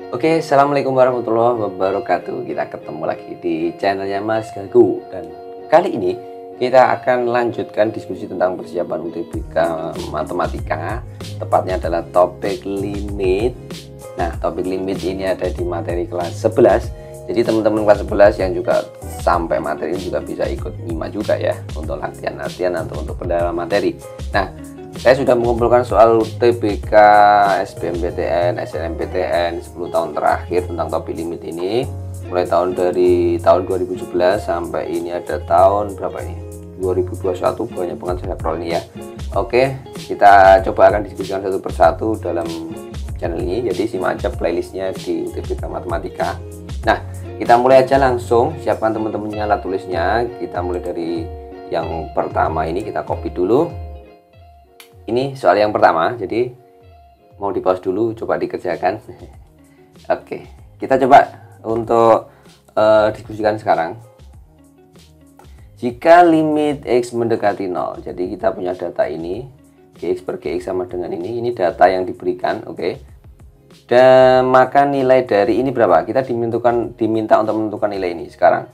Oke, assalamualaikum warahmatullahi wabarakatuh. Kita ketemu lagi di channelnya Mas Gagu, dan kali ini kita akan lanjutkan diskusi tentang persiapan UTBK Matematika. Tepatnya adalah topik limit. Nah, topik limit ini ada di materi kelas 11. Jadi teman-teman kelas 11 yang juga sampai materi ini juga bisa ikut nyimak juga ya, untuk latihan-latihan atau untuk pendalaman materi. Nah, saya sudah mengumpulkan soal UTBK, SBMPTN, SNMPTN 10 tahun terakhir tentang topik limit ini, mulai dari tahun 2017 sampai ini ada tahun berapa ini? 2021, banyak banget saya scroll ini ya. Oke, kita coba akan diskusikan satu persatu dalam channel ini. Jadi simak aja playlistnya di UTBK Matematika. Nah, kita mulai aja langsung. Siapkan teman-temannya alat tulisnya. Kita mulai dari yang pertama ini, kita copy dulu. Ini soal yang pertama, jadi mau di pause dulu, coba dikerjakan. Oke, kita coba untuk diskusikan sekarang. Jika limit X mendekati 0, jadi kita punya data ini, Gx per Gx sama dengan ini data yang diberikan, oke. Dan maka nilai dari ini berapa? Kita diminta untuk menentukan nilai ini sekarang.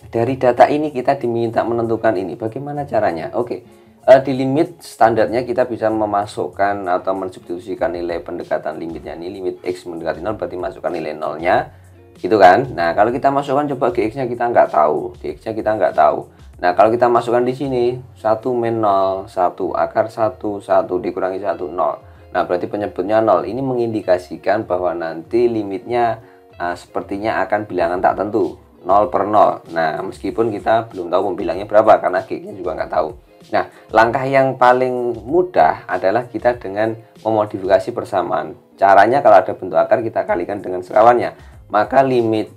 Dari data ini kita diminta menentukan ini, bagaimana caranya? Oke. Di limit standarnya kita bisa memasukkan atau mensubstitusikan nilai pendekatan limitnya ini, limit X mendekati 0 berarti masukkan nilai 0-nya gitu kan. Nah, kalau kita masukkan coba Gx-nya kita nggak tahu, Gx-nya kita nggak tahu. Nah, kalau kita masukkan di sini 1 min 0, 1 akar 1, 1 dikurangi 1, 0. Nah, berarti penyebutnya 0. Ini mengindikasikan bahwa nanti limitnya sepertinya akan bilangan tak tentu, 0 per 0. Nah, meskipun kita belum tahu pembilangnya berapa karena Gx-nya juga nggak tahu. Nah, langkah yang paling mudah adalah kita dengan memodifikasi persamaan. Caranya kalau ada bentuk akar kita kalikan dengan sekawannya. Maka limit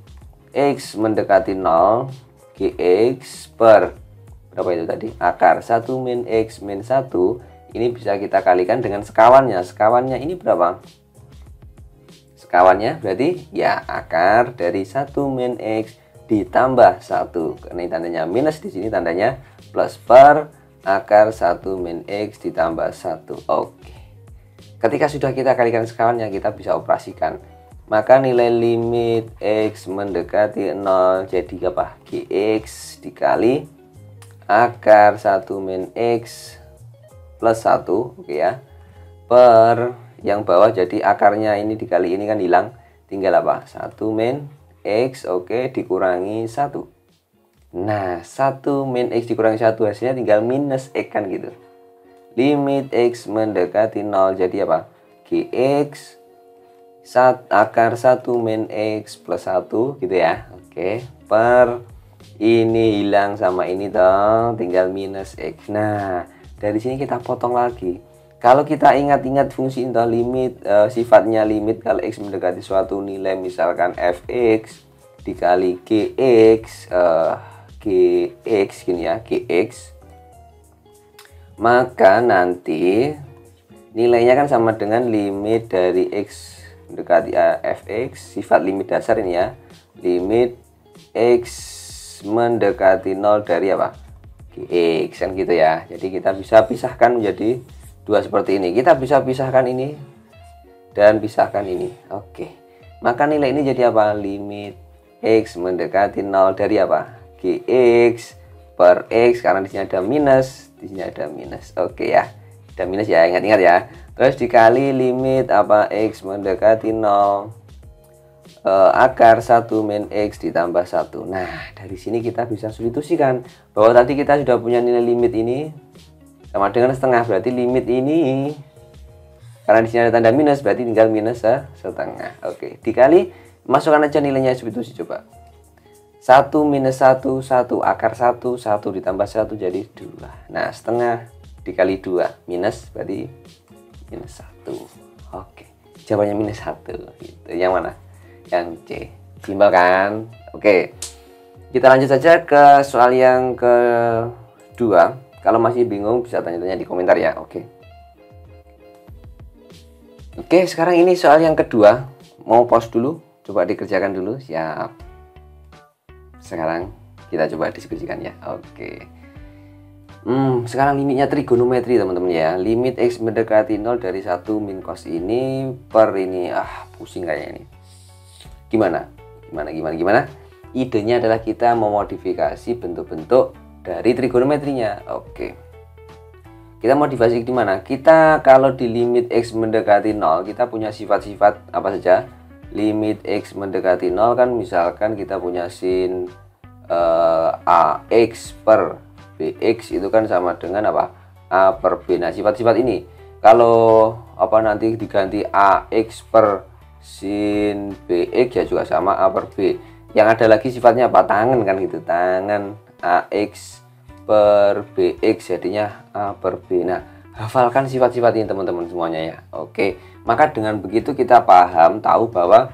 X mendekati 0, Gx per berapa itu tadi? Akar 1 min X min 1, ini bisa kita kalikan dengan sekawannya. Sekawannya ini berapa? Sekawannya berarti ya akar dari 1 min X ditambah 1. Karena ini tandanya minus, di sini tandanya plus, per akar 1 min X ditambah 1. Oke. Ketika sudah kita kalikan sekawannya, kita bisa operasikan. Maka nilai limit X mendekati 0 jadi apa? Gx dikali akar 1 min X plus 1, oke ya. Per yang bawah jadi akarnya ini dikali ini kan hilang. Tinggal apa? 1 min X, oke, dikurangi 1. Nah, 1 min X dikurangi 1 hasilnya tinggal minus X kan gitu. Limit X mendekati 0 jadi apa? Gx akar 1 min X plus 1 gitu ya. Oke, per ini hilang sama ini toh, tinggal minus X. Nah, dari sini kita potong lagi. Kalau kita ingat-ingat fungsi toh, limit sifatnya limit kalau X mendekati suatu nilai misalkan fx dikali Gx Gx gini ya, Gx, maka nanti nilainya kan sama dengan limit dari X mendekati fx, sifat limit dasar ini ya, limit X mendekati 0 dari apa? Gx kan gitu ya. Jadi kita bisa pisahkan menjadi dua seperti ini. Kita bisa pisahkan ini dan pisahkan ini. Oke. Maka nilai ini jadi apa? Limit X mendekati 0 dari apa? Gx per X, karena di sini ada minus, di sini ada minus. Oke ya. Ada minus ya, ingat-ingat ya. Terus dikali limit apa? X mendekati 0 akar 1 min X ditambah 1. Nah, dari sini kita bisa substitusikan bahwa tadi kita sudah punya nilai limit ini sama dengan setengah, berarti limit ini karena di sini ada tanda minus berarti tinggal minus setengah. Oke, dikali, masukkan aja nilainya, substitusi coba. 1 minus 1, 1 akar 1, 1 ditambah 1 jadi 2. Nah, setengah dikali 2 minus berarti minus 1. Oke, jawabannya minus 1 gitu. Yang mana? Yang C. Simpel kan? Oke, kita lanjut saja ke soal yang kedua. Kalau masih bingung bisa tanya-tanya di komentar ya. Oke, sekarang ini soal yang kedua. Mau pause dulu, coba dikerjakan dulu. Siap. Sekarang kita coba diskusikan ya. Oke. Sekarang limitnya trigonometri teman-teman ya. Limit X mendekati 0 dari 1 min cos ini per ini. Pusing kayaknya ini. Gimana? Idenya adalah kita memodifikasi bentuk-bentuk dari trigonometrinya. Oke. Kita modifikasi di mana? Kita kalau di limit X mendekati 0, kita punya sifat-sifat apa saja? Limit X mendekati 0 kan misalkan kita punya sin AX per BX itu kan sama dengan apa? A per B. Nah, sifat-sifat ini kalau nanti diganti AX per sin BX ya juga sama A per B. Yang ada lagi sifatnya apa? Tangan kan gitu. Tangan AX per BX jadinya A per B. Nah, hafalkan sifat-sifat ini teman-teman semuanya ya. Oke. Maka dengan begitu kita tahu bahwa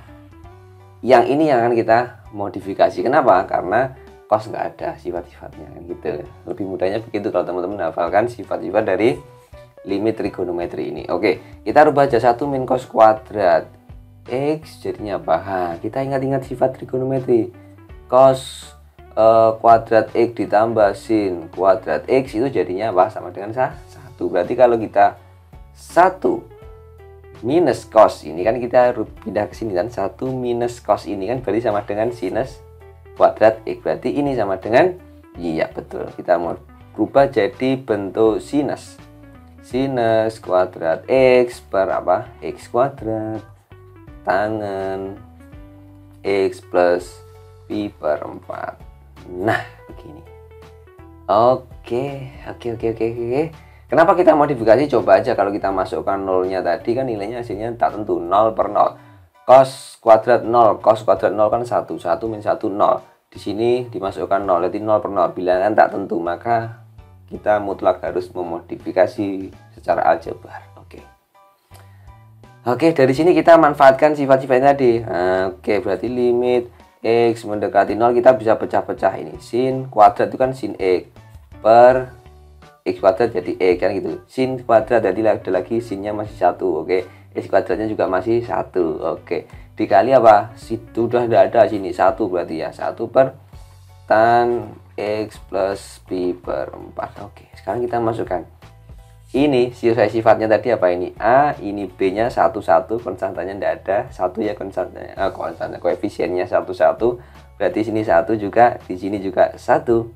yang ini yang akan kita modifikasi. Kenapa? Karena cos nggak ada sifat-sifatnya kan gitu. Lebih mudahnya begitu kalau teman-teman hafalkan sifat-sifat dari limit trigonometri ini. Oke, kita rubah aja 1 min cos kuadrat X jadinya apa? Kita ingat-ingat sifat trigonometri. Cos kuadrat X ditambah sin kuadrat X itu jadinya apa? Sama dengan 1. Berarti kalau kita 1 minus cos ini kan kita pindah ke sini kan, 1 minus cos ini kan berarti sama dengan sinus kuadrat X. Berarti ini sama dengan, iya betul, kita mau rubah jadi bentuk sinus kuadrat X per apa? X kuadrat tangan X plus Pi per 4. Nah begini. Oke. Kenapa kita modifikasi? Coba aja kalau kita masukkan nolnya tadi kan nilainya hasilnya tak tentu, 0 per 0. Cos kuadrat 0 kan 1 min 1 0. Di sini dimasukkan 0, jadi 0 per 0 bilangan tak tentu, maka kita mutlak harus memodifikasi secara aljabar. Oke, dari sini kita manfaatkan sifat-sifatnya tadi. Oke, berarti limit X mendekati 0 kita bisa pecah-pecah ini. Sin kuadrat itu kan sin X per X kuadrat jadi X kan gitu. Sin kuadrat jadi ada lagi sinnya masih 1. Oke, X kuadratnya juga masih 1. Oke, dikali apa? Sudah tidak ada sini 1 berarti ya. 1 per tan X plus Pi per 4. Oke, sekarang kita masukkan. Ini sifatnya tadi apa ini? A, ini B-nya 1, konstantanya tidak ada. 1 ya konstantanya. Konstantnya koefisiennya 1. Berarti sini 1 juga, di sini juga 1.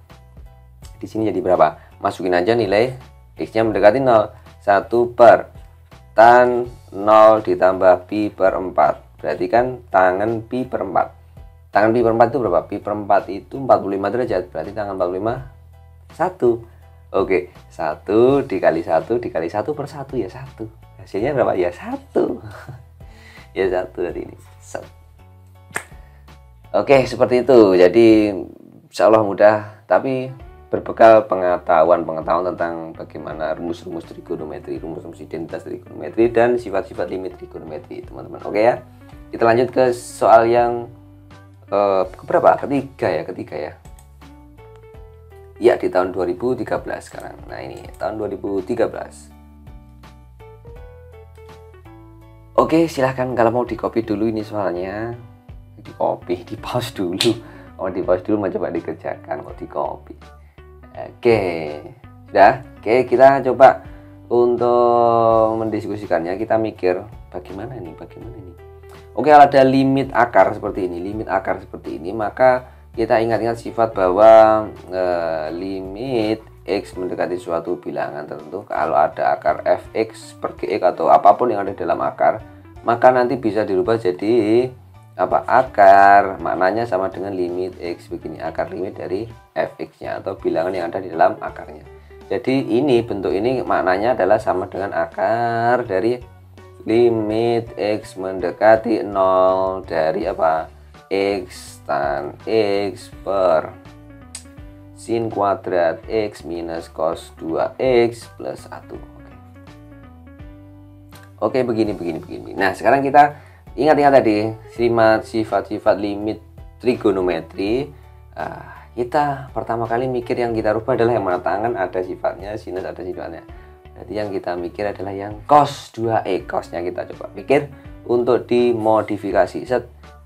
Di sini jadi berapa? Masukin aja nilai X-nya mendekati 0. 1 per tan 0 ditambah Pi per 4. Berarti kan tangan Pi per 4. Tangan Pi per 4 itu berapa? Pi per 4 itu 45 derajat. Berarti tangan 45 1. Oke, 1 dikali 1 dikali 1 per 1 ya 1. Hasilnya berapa? Ya 1. Ya 1 tadi ini. Oke, seperti itu. Jadi insya Allah mudah, tapi berbekal pengetahuan tentang bagaimana rumus-rumus trigonometri, rumus-rumus identitas trigonometri, dan sifat-sifat limit trigonometri, teman-teman. Oke ya, kita lanjut ke soal yang keberapa? Ketiga ya. Ya, di tahun 2013 sekarang. Nah, ini tahun 2013. Oke, silahkan kalau mau di-copy dulu ini soalnya. Di pause dulu. Di pause dulu, mau coba dikerjakan, kok di-copy. Oke, sudah. Oke, kita coba untuk mendiskusikannya. Kita mikir bagaimana ini. Oke, kalau ada limit akar seperti ini, maka kita ingat-ingat sifat bahwa limit X mendekati suatu bilangan tertentu. Kalau ada akar fx per gx atau apapun yang ada dalam akar, maka nanti bisa dirubah jadi apa? Akar, maknanya sama dengan limit X begini, akar limit dari fx-nya atau bilangan yang ada di dalam akarnya. Jadi ini bentuk ini maknanya adalah sama dengan akar dari limit X mendekati 0 dari apa? X tan X per sin kuadrat X minus cos 2X plus 1. Oke, begini. Nah, sekarang kita ingat-ingat tadi sifat-sifat limit trigonometri. Kita pertama kali mikir yang kita rubah adalah yang mana? Tangan ada sifatnya, sinus ada sifatnya. Jadi yang kita mikir adalah yang cos 2X. Cosnya kita coba pikir untuk dimodifikasi.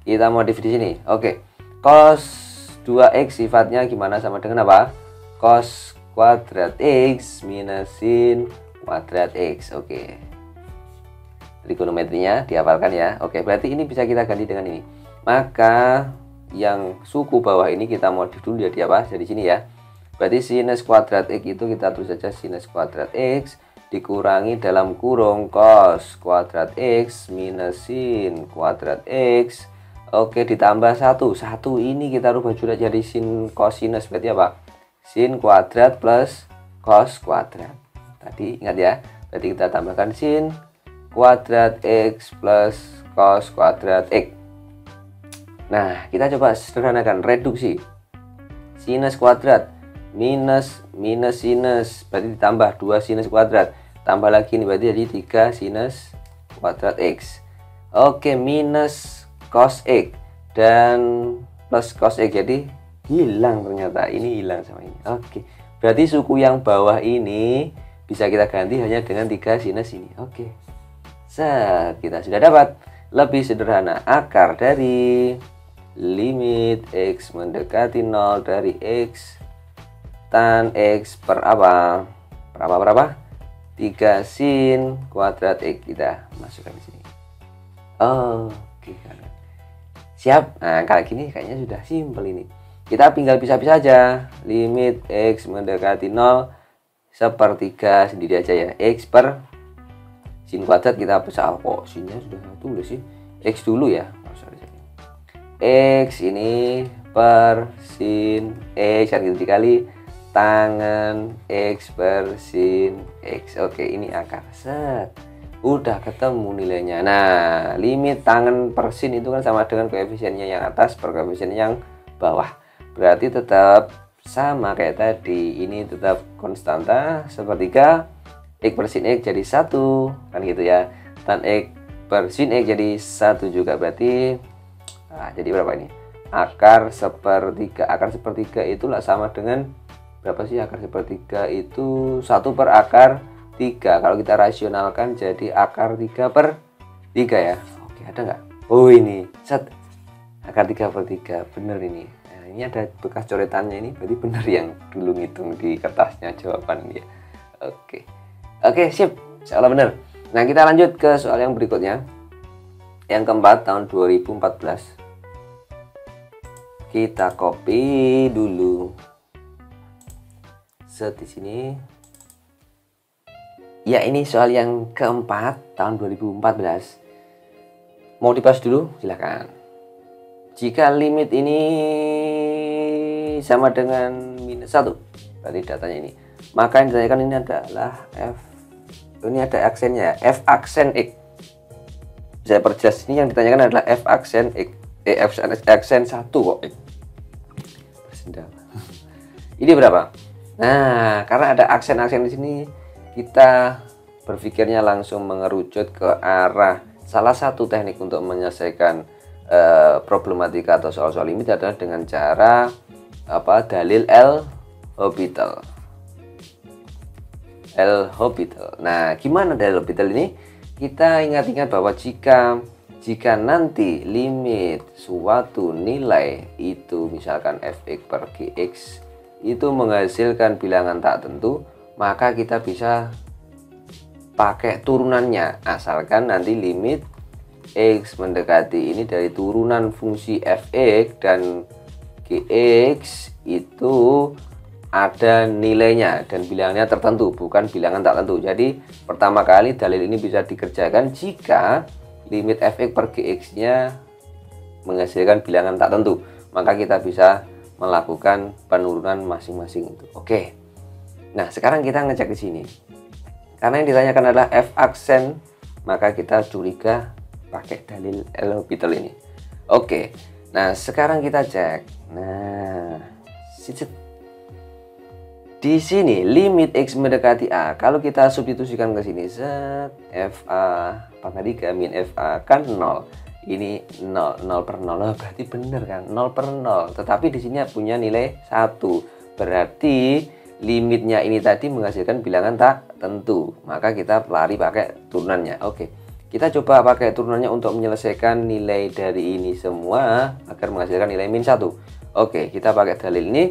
Kita modif di sini. Oke. Cos 2X sifatnya gimana? Sama dengan apa? Cos kuadrat X minus sin kuadrat X. Oke, trigonometrinya dihafalkan ya. Oke, berarti ini bisa kita ganti dengan ini. Maka yang suku bawah ini kita modif dulu jadi apa? Jadi sini ya. Berarti sinus kuadrat X itu kita tulis saja sinus kuadrat X dikurangi dalam kurung cos kuadrat X minus sin kuadrat X. Oke, ditambah 1 ini kita rubah juga jadi sin cosinus. Berarti apa? Sin kuadrat plus cos kuadrat. Tadi ingat ya. Berarti kita tambahkan sin kuadrat X plus cos kuadrat X. Nah, kita coba sederhanakan, reduksi. Sinus kuadrat minus sinus, berarti ditambah 2 sinus kuadrat. Tambah lagi ini berarti jadi 3 sinus kuadrat X. Oke, minus cos X dan plus cos X, jadi hilang ternyata. Ini hilang sama ini. Oke, berarti suku yang bawah ini bisa kita ganti hanya dengan 3 sinus ini. Oke, set, kita sudah dapat. Lebih sederhana, akar dari limit X mendekati 0 dari X tan X per apa? Berapa? 3 sin kuadrat X. Kita masukkan di sini. Oke, siap. Nah, kalau gini kayaknya sudah simpel ini. Kita tinggal pisah-pisah aja. Limit X mendekati 0 1/3 sendiri aja ya. X per sin kuadrat kita pisah. Kok sinnya sudah tulis sih? X dulu ya. X ini per sin X kan gitu dikali tangan X per sin X. Oke, ini akar. Set, udah ketemu nilainya. Nah, limit tangan per sin itu kan sama dengan koefisiennya yang atas per koefisien yang bawah. Berarti tetap sama kayak tadi. Ini tetap konstanta 1/3. X per sin X jadi 1 kan gitu ya. Tan X per sin X jadi 1 juga. Berarti jadi berapa ini? Akar 1/3. Akar 1/3 itulah sama dengan berapa sih? Akar 1/3 itu 1 per akar 3. Kalau kita rasionalkan jadi akar 3/3 ya. Oke, ada nggak? Oh, ini set, akar 3/3. Bener ini. Nah, ini ada bekas coretannya, ini berarti bener yang dulu ngitung di kertasnya jawaban dia. Oke, sip, seolah bener. Nah, kita lanjut ke soal yang berikutnya. Yang keempat, tahun 2014. Kita copy dulu. Set di sini. Ya, ini soal yang keempat tahun 2014. Mau dibahas dulu? Silakan. Jika limit ini sama dengan -1, berarti datanya ini. Maka yang ditanyakan ini adalah F. Ini ada aksennya, F aksen X. Saya perjelas, ini yang ditanyakan adalah F aksen X. F aksen 1 kok X. Ini berapa? Nah, karena ada aksen-aksen di sini, kita berpikirnya langsung mengerucut ke arah salah satu teknik untuk menyelesaikan problematika atau soal-soal limit adalah dengan cara dalil L'Hopital. Nah, gimana dalil L'Hopital ini? Kita ingat-ingat bahwa jika nanti limit suatu nilai itu misalkan fx per gx itu menghasilkan bilangan tak tentu, maka kita bisa pakai turunannya, asalkan nanti limit x mendekati ini dari turunan fungsi fx dan gx itu ada nilainya dan bilangnya tertentu, bukan bilangan tak tentu. Jadi pertama kali dalil ini bisa dikerjakan jika limit fx per gx nya menghasilkan bilangan tak tentu, maka kita bisa melakukan penurunan masing-masing itu. Oke. Nah, sekarang kita ngecek di sini. Karena yang ditanyakan adalah f aksen, maka kita curiga pakai dalil L'Hopital ini. Oke. Nah, sekarang kita cek. Nah, di sini limit x mendekati a. Kalau kita substitusikan ke sini, set fa pangkat 3 min fa kan 0. Ini 0 per 0, berarti bener kan, 0 per 0. Tetapi di sini punya nilai 1. Berarti limitnya ini tadi menghasilkan bilangan tak tentu. Maka kita lari pakai turunannya. Oke. Kita coba pakai turunannya untuk menyelesaikan nilai dari ini semua agar menghasilkan nilai -1. Oke, kita pakai dalil ini.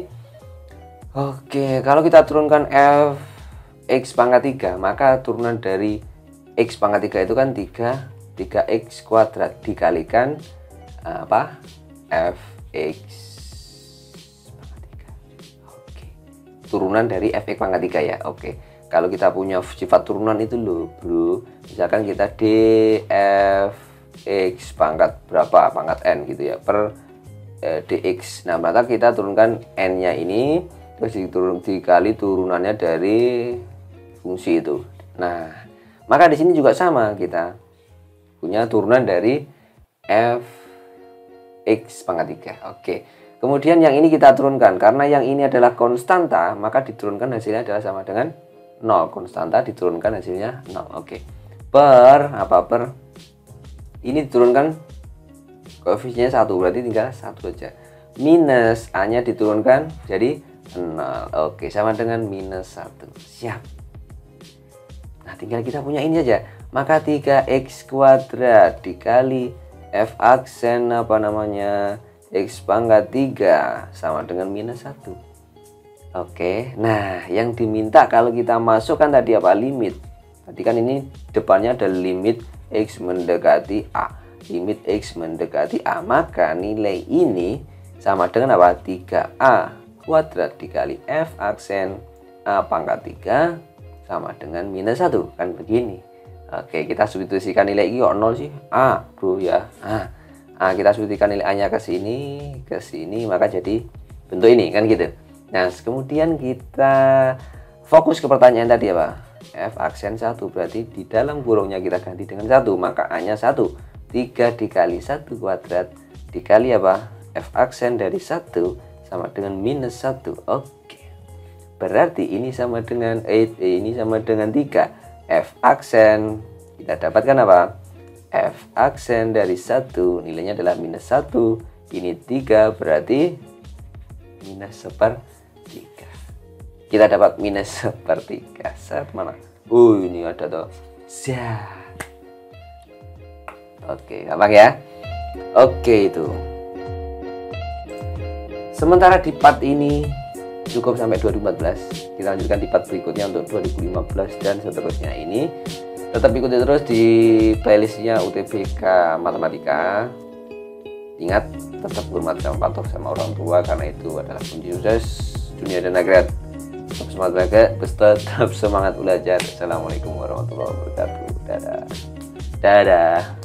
Oke, kalau kita turunkan fx pangkat 3, maka turunan dari x pangkat 3 itu kan 3x kuadrat dikalikan apa? Fx pangkat 3. Oke. Turunan dari fx pangkat 3 ya. Oke. Kalau kita punya sifat turunan itu loh, Bro. Misalkan kita dfx pangkat berapa? Pangkat n gitu ya, per dx. Nah, maka kita turunkan n-nya ini terus dikali turunannya dari fungsi itu. Nah, maka di sini juga sama, kita punya turunan dari fx pangkat 3. Oke. Kemudian yang ini kita turunkan, karena yang ini adalah konstanta, maka diturunkan hasilnya adalah sama dengan 0. Konstanta diturunkan hasilnya 0. Oke. Per ini diturunkan koefisiennya 1, berarti tinggal 1 saja. Minus a-nya diturunkan jadi 0. Oke, sama dengan minus 1. Siap. Nah, tinggal kita punya ini aja. Maka 3x kuadrat dikali f aksen x pangkat 3 sama dengan minus 1. Oke. Nah, yang diminta kalau kita masukkan tadi apa? Limit. Tadi kan ini depannya ada limit x mendekati a. Limit x mendekati a, maka nilai ini sama dengan apa? 3a kuadrat dikali f aksen a pangkat 3 sama dengan minus 1, kan begini. Oke, kita substitusikan nilai ini kok 0 sih? A, Bro ya. Kita substitusikan nilai a-nya ke sini, maka jadi bentuk ini kan gitu. Nah, kemudian kita fokus ke pertanyaan tadi apa? F aksen 1, berarti di dalam kurungnya kita ganti dengan 1, maka a-nya 1. 3 dikali 1 kuadrat dikali apa? F aksen dari 1 sama dengan minus 1. Oke. Berarti ini sama dengan ini sama dengan 3. F aksen kita dapatkan apa? F aksen dari 1 nilainya adalah minus 1. Ini 3, berarti minus 1/3. Kita dapat minus 1/3. Set mana? Ini ada tuh. Siap. Oke, gampang ya? Oke, itu. Sementara di part ini cukup sampai 2014. Kita lanjutkan di part berikutnya untuk 2015 dan seterusnya. Ini tetap ikuti terus di playlistnya UTBK Matematika. Ingat, tetap hormat sama patuh sama orang tua, karena itu adalah kunci sukses dunia dan akhirat. Tetap semangat belajar, tetap semangat belajar. Assalamualaikum warahmatullahi wabarakatuh. Dadah.